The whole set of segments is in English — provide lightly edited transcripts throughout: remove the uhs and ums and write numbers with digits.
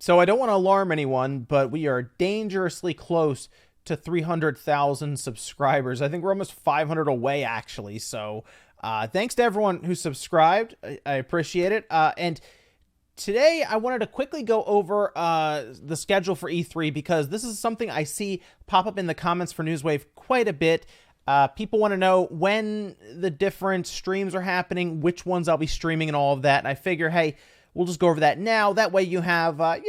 So I don't want to alarm anyone, but we are dangerously close to 300,000 subscribers. I think we're almost 500 away, actually. So thanks to everyone who subscribed. I appreciate it. And today I wanted to quickly go over the schedule for E3 because this is something I see pop up in the comments for Newswave quite a bit. People want to know when the different streams are happening, which ones I'll be streaming and all of that. And I figure, hey, we'll just go over that now. That way you have, a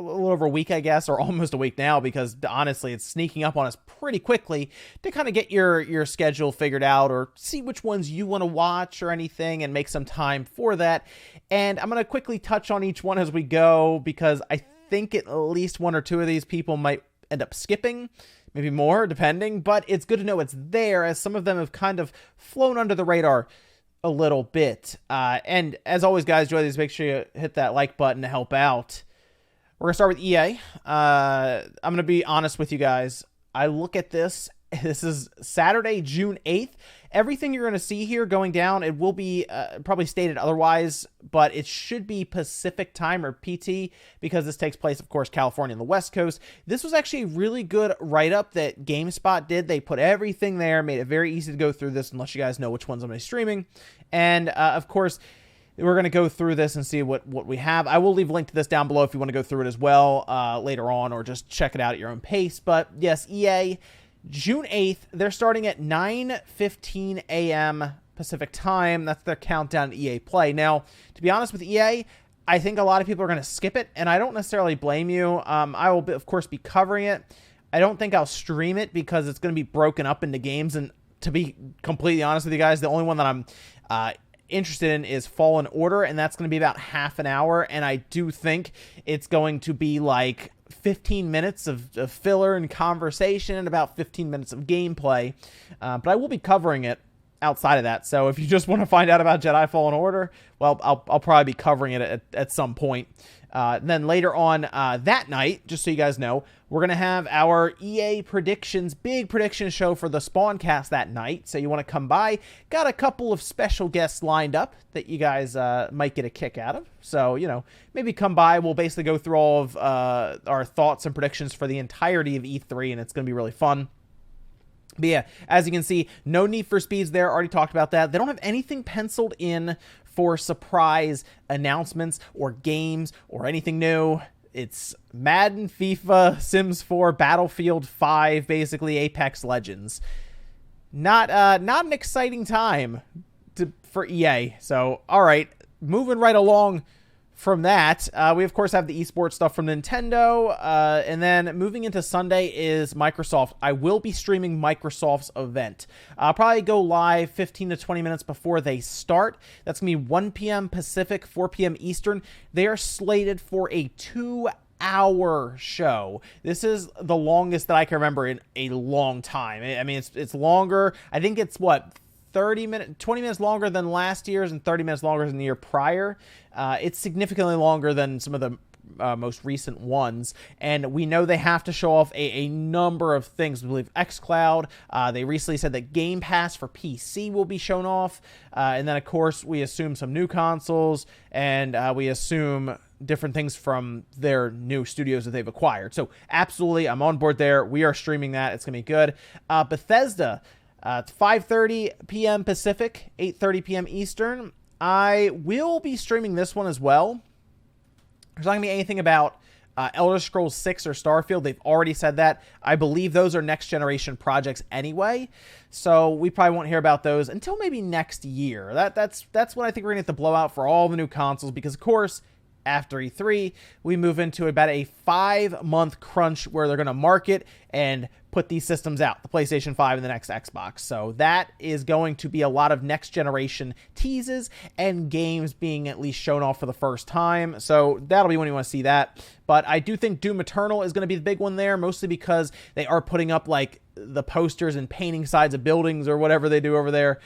little over a week, I guess, or almost a week now, because honestly, it's sneaking up on us pretty quickly to kind of get your schedule figured out or see which ones you want to watch or anything and make some time for that. And I'm going to quickly touch on each one as we go, because I think at least one or two of these people might end up skipping. Maybe more, depending, but it's good to know it's there, as some of them have kind of flown under the radar a little bit. And as always, guys, enjoy these. Make sure you hit that like button to help out. We're going to start with EA. I'm going to be honest with you guys. I look at this. This is Saturday, June 8th. Everything you're going to see here going down, it will be probably stated otherwise, but it should be Pacific time, or PT, because this takes place, of course, California on the West Coast. This was actually a really good write-up that GameSpot did. They put everything there, made it very easy to go through this, unless you guys know which ones I'm going to be streaming. And, of course, we're going to go through this and see what we have. I will leave a link to this down below if you want to go through it as well later on, or just check it out at your own pace. But, yes, EA... June 8th, they're starting at 9:15 a.m. Pacific time. That's their countdown to EA Play. Now, to be honest with EA, I think a lot of people are going to skip it, and I don't necessarily blame you. I will, of course, be covering it. I don't think I'll stream it because it's going to be broken up into games, and to be completely honest with you guys, the only one that I'm interested in is Fallen Order, and that's going to be about half an hour, and I do think it's going to be like 15 minutes of filler and conversation and about 15 minutes of gameplay, but I will be covering it outside of that. So if you just want to find out about Jedi Fallen Order, well, I'll probably be covering it at some point. Then later on that night, just so you guys know, we're going to have our EA predictions, big prediction show for the Spawncast that night. So you want to come by. Got a couple of special guests lined up that you guys might get a kick out of. So, maybe come by. We'll basically go through all of our thoughts and predictions for the entirety of E3, and it's going to be really fun. But yeah, as you can see, no Need for Speeds there. Already talked about that. They don't have anything penciled in for surprise announcements or games or anything new. It's Madden, FIFA, Sims 4, Battlefield 5, basically Apex Legends. Not an exciting time for EA. So, all right, moving right along from that, we of course have the esports stuff from Nintendo, and then moving into Sunday is Microsoft. I will be streaming Microsoft's event. I'll probably go live 15 to 20 minutes before they start. That's going to be 1 p.m. Pacific, 4 p.m. Eastern. They are slated for a 2-hour show. This is the longest that I can remember in a long time. I mean, it's longer. I think it's 20 minutes longer than last year's and 30 minutes longer than the year prior. It's significantly longer than some of the most recent ones, and we know they have to show off a number of things. We believe xCloud. They recently said that Game Pass for PC will be shown off, and then of course we assume some new consoles, and we assume different things from their new studios that they've acquired. So absolutely, I'm on board there. We are streaming that. It's gonna be good. Bethesda. It's 5:30 p.m. Pacific, 8:30 p.m. Eastern. I will be streaming this one as well. There's not going to be anything about Elder Scrolls 6 or Starfield. They've already said that. I believe those are next generation projects anyway, so we probably won't hear about those until maybe next year. That's what I think we're going to get the blowout for all the new consoles, because of course, after E3, we move into about a 5-month crunch where they're going to market and put these systems out, the PlayStation 5 and the next Xbox. So that is going to be a lot of next generation teases and games being at least shown off for the first time. So that'll be when you want to see that. But I do think Doom Eternal is going to be the big one there, mostly because they are putting up like the posters and painting sides of buildings or whatever they do over there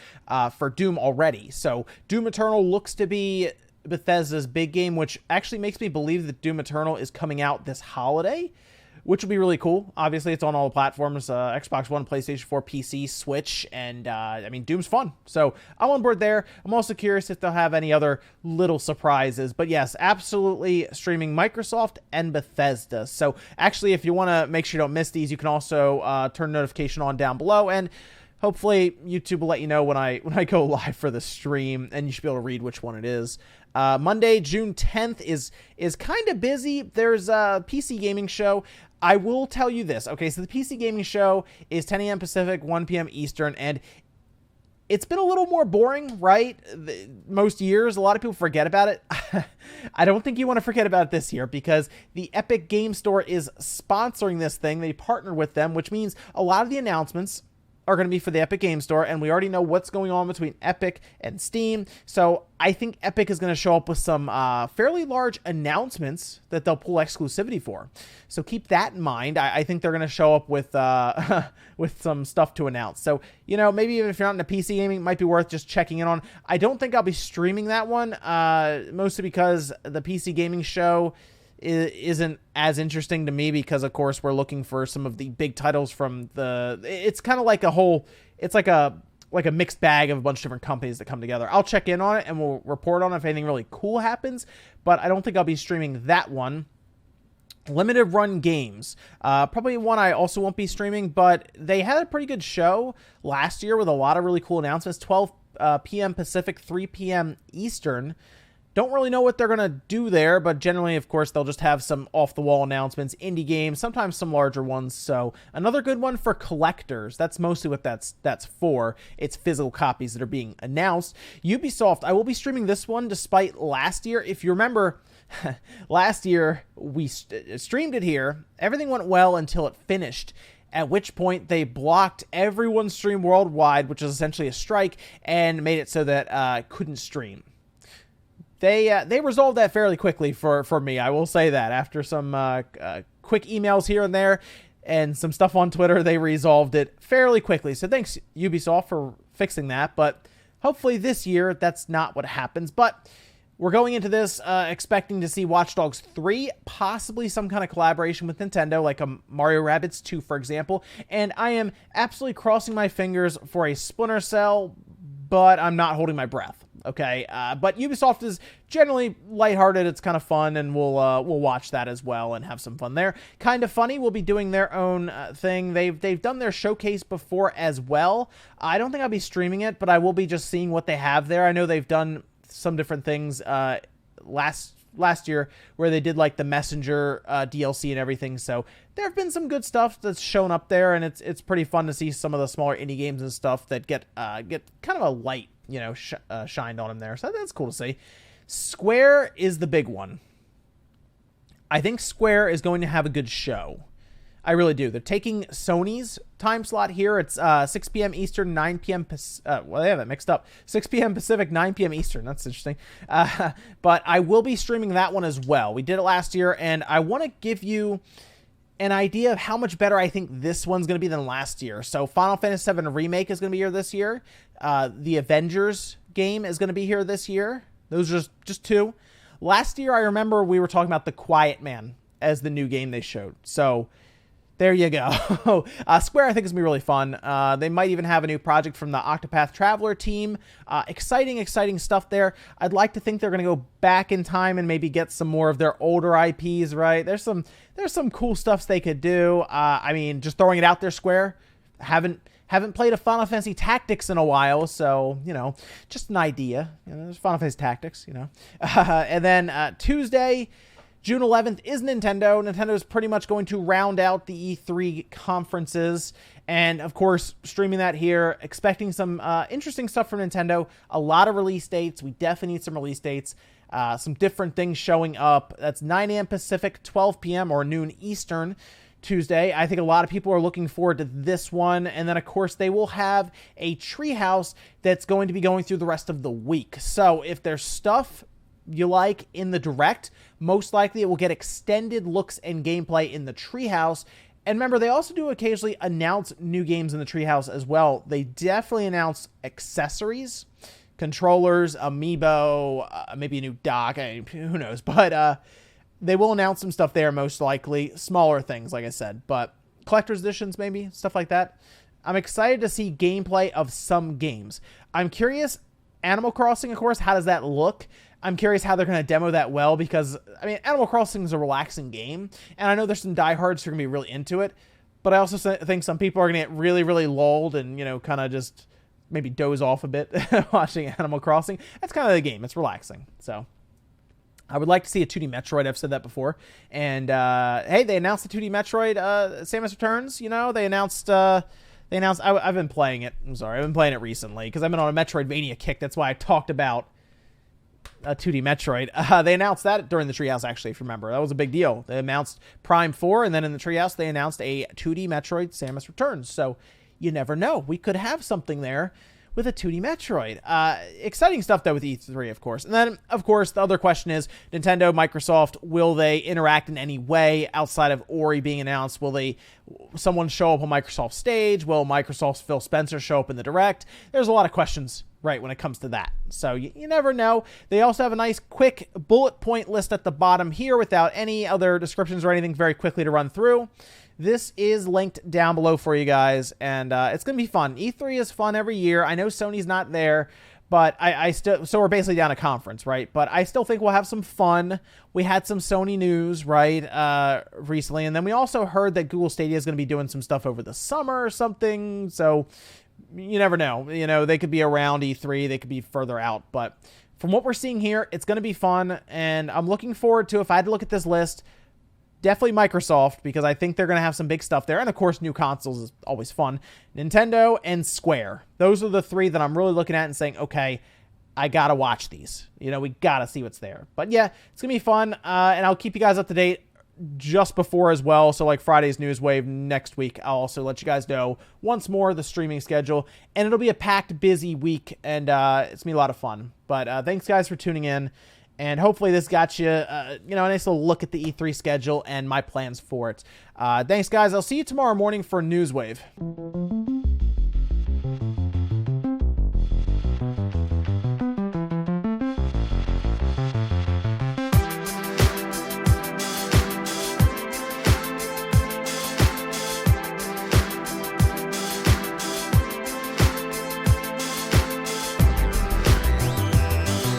for Doom already. So Doom Eternal looks to be Bethesda's big game, which actually makes me believe that Doom Eternal is coming out this holiday, which would be really cool. Obviously, it's on all the platforms, Xbox One, PlayStation 4, PC, Switch, and I mean, Doom's fun. So I'm on board there. I'm also curious if they'll have any other little surprises. But yes, absolutely streaming Microsoft and Bethesda. So actually, if you want to make sure you don't miss these, you can also turn notification on down below, and hopefully YouTube will let you know when I go live for the stream, and you should be able to read which one it is. Monday, June 10th is kind of busy. There's a PC gaming show. I will tell you this. Okay, so the PC gaming show is 10 a.m. Pacific, 1 p.m. Eastern, and it's been a little more boring, right? Most years, a lot of people forget about it. I don't think you want to forget about it this year, because the Epic Game Store is sponsoring this thing. They partnered with them, which means a lot of the announcements are going to be for the Epic Game Store, and we already know what's going on between Epic and Steam. So I think Epic is going to show up with some fairly large announcements that they'll pull exclusivity for. So keep that in mind. I think they're going to show up with with some stuff to announce. So, you know, maybe even if you're not into PC gaming, it might be worth just checking in on. I don't think I'll be streaming that one, mostly because the PC gaming show isn't as interesting to me, because of course we're looking for some of the big titles from it's kind of like it's like a mixed bag of a bunch of different companies that come together. I'll check in on it and we'll report on it if anything really cool happens, but I don't think I'll be streaming that one. Limited Run Games, probably one I also won't be streaming, but they had a pretty good show last year with a lot of really cool announcements. 12 p.m. Pacific, 3 p.m. Eastern. Don't really know what they're going to do there, but generally, of course, they'll just have some off-the-wall announcements, indie games, sometimes some larger ones. So another good one for collectors. That's mostly what that's for. It's physical copies that are being announced. Ubisoft, I will be streaming this one despite last year. If you remember, last year we streamed it here. Everything went well until it finished, at which point they blocked everyone's stream worldwide, which is essentially a strike, and made it so that I couldn't stream. They resolved that fairly quickly for me. I will say that after some quick emails here and there and some stuff on Twitter, they resolved it fairly quickly. So thanks, Ubisoft, for fixing that. But hopefully this year that's not what happens. But we're going into this expecting to see Watch Dogs 3, possibly some kind of collaboration with Nintendo, like a Mario Rabbids 2, for example. And I am absolutely crossing my fingers for a Splinter Cell, but I'm not holding my breath. Okay, but Ubisoft is generally lighthearted. It's kind of fun, and we'll watch that as well and have some fun there. Kind of Funny will be doing their own thing. They've done their showcase before as well. I don't think I'll be streaming it, but I will be just seeing what they have there. I know they've done some different things last year where they did like the Messenger DLC and everything. So there have been some good stuff that's shown up there, and it's pretty fun to see some of the smaller indie games and stuff that get kind of a light, you know, shined on them there. So that's cool to see. Square is the big one. I think Square is going to have a good show. I really do. They're taking Sony's time slot here. It's 6 p.m. Eastern, 9 p.m. Well, they have it mixed up. 6 p.m. Pacific, 9 p.m. Eastern. That's interesting. But I will be streaming that one as well. We did it last year, and I want to give you an idea of how much better I think this one's going to be than last year. So Final Fantasy VII Remake is going to be here this year. The Avengers game is going to be here this year. Those are just two. Last year, I remember we were talking about The Quiet Man as the new game they showed. So there you go. Square, I think, is going to be really fun. They might even have a new project from the Octopath Traveler team. Exciting stuff there. I'd like to think they're going to go back in time and maybe get some more of their older IPs, right? There's some cool stuff they could do. I mean, just throwing it out there, Square. Haven't played a Final Fantasy Tactics in a while, so, you know, just an idea. You know, there's Final Fantasy Tactics, you know. And then Tuesday, June 11th is Nintendo. Nintendo is pretty much going to round out the E3 conferences. And, of course, streaming that here, expecting some interesting stuff from Nintendo. A lot of release dates. We definitely need some release dates. Some different things showing up. That's 9 a.m. Pacific, 12 p.m. or noon Eastern Tuesday. I think a lot of people are looking forward to this one. And then, of course, they will have a Treehouse that's going to be going through the rest of the week. So if there's stuff you like in the Direct, most likely it will get extended looks and gameplay in the Treehouse. And remember, they also do occasionally announce new games in the Treehouse as well. They definitely announce accessories, controllers, amiibo, maybe a new dock, who knows. But they will announce some stuff there, most likely. Smaller things, like I said, but collector's editions, maybe, stuff like that. I'm excited to see gameplay of some games. I'm curious, Animal Crossing, of course, how does that look? I'm curious how they're going to demo that well, because, I mean, Animal Crossing is a relaxing game, and I know there's some diehards who are going to be really into it, but I also think some people are going to get really, really lulled and, you know, kind of just maybe doze off a bit watching Animal Crossing. That's kind of the game. It's relaxing. So I would like to see a 2D Metroid. I've said that before. And, hey, they announced the 2D Metroid, Samus Returns. You know, they announced, I've been playing it. I'm sorry. I've been playing it recently because I've been on a Metroidvania kick. That's why I talked about a 2D Metroid. They announced that during the Treehouse, actually, if you remember. That was a big deal. They announced Prime 4, and then in the Treehouse, they announced a 2D Metroid Samus Returns. So you never know. We could have something there with a 2D Metroid. Exciting stuff, though, with E3, of course. And then, of course, the other question is, Nintendo, Microsoft, will they interact in any way outside of Ori being announced? Will someone show up on Microsoft's stage? Will Microsoft's Phil Spencer show up in the Direct? There's a lot of questions, right, when it comes to that. So you never know. They also have a nice, quick bullet point list at the bottom here without any other descriptions or anything very quickly to run through. This is linked down below for you guys, and it's going to be fun. E3 is fun every year. I know Sony's not there, but I still, so we're basically down a conference, right? But I still think we'll have some fun. We had some Sony news, right, recently, and then we also heard that Google Stadia is going to be doing some stuff over the summer or something, so you never know. You know, they could be around E3, they could be further out, but from what we're seeing here, it's going to be fun, and I'm looking forward to, if I had to look at this list, definitely Microsoft, because I think they're going to have some big stuff there. And, of course, new consoles is always fun. Nintendo and Square. Those are the three that I'm really looking at and saying, okay, I got to watch these. You know, we got to see what's there. But, yeah, it's going to be fun. And I'll keep you guys up to date just before as well. So, like Friday's News Wave next week, I'll also let you guys know once more the streaming schedule. And it'll be a packed, busy week. And it's going to be a lot of fun. But thanks, guys, for tuning in. And hopefully this got you, a nice little look at the E3 schedule and my plans for it. Thanks, guys. I'll see you tomorrow morning for Newswave.